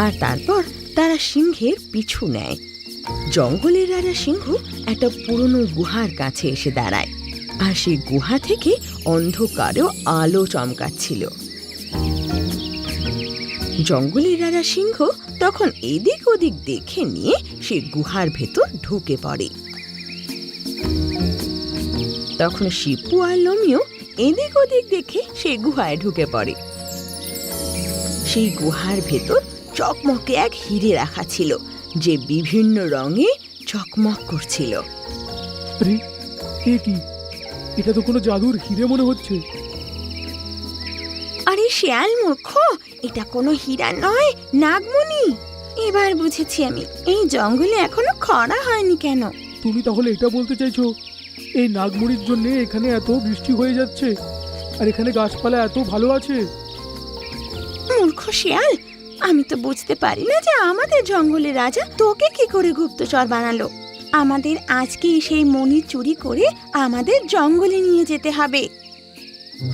আর তারপর তারা সিংহের পিছু নেয়। জঙ্গলের রাজা সিংহ একটা পুরনো গুহার কাছে এসে দাঁড়ায়, আর সেই গুহা থেকে অন্ধকারেও আলো চমকাচ্ছিল। জঙ্গলের রাজা সিংহ তখন এদিক ওদিক দেখে নিয়ে সে গুহার ভেতর ঢুকে পড়ে। তখন শিপু আর লোমিও এদিক ওদিক দেখে সেই গুহায় ঢুকে পড়ে। সেই গুহার ভেতর চকমকে এক হিরে রাখা ছিল, যে বিভিন্ন রঙে চকমক করছিল। আরে এ কি? এটা তো কোনো জাদুর হিরে মনে হচ্ছে। আরে শিয়াল মূর্খ, এটা কোনো হীরা নয়, নাগমণি। এবার বুঝেছি আমি এই জঙ্গলে এখনো খরা হয়নি কেন। তুমি তাহলে এটা বলতে চাইছো এই নাগমণির জন্য এখানে এত বৃষ্টি হয়ে যাচ্ছে, আর এখানে গাছপালা এত ভালো আছে? মূর্খ শিয়াল, আমি তো বুঝতে পারি না যে আমাদের জঙ্গলের রাজা তোকে কি করে গুপ্তচর বানালো। আমাদের আজকে সেই মণি চুরি করে আমাদের জঙ্গলে নিয়ে যেতে হবে।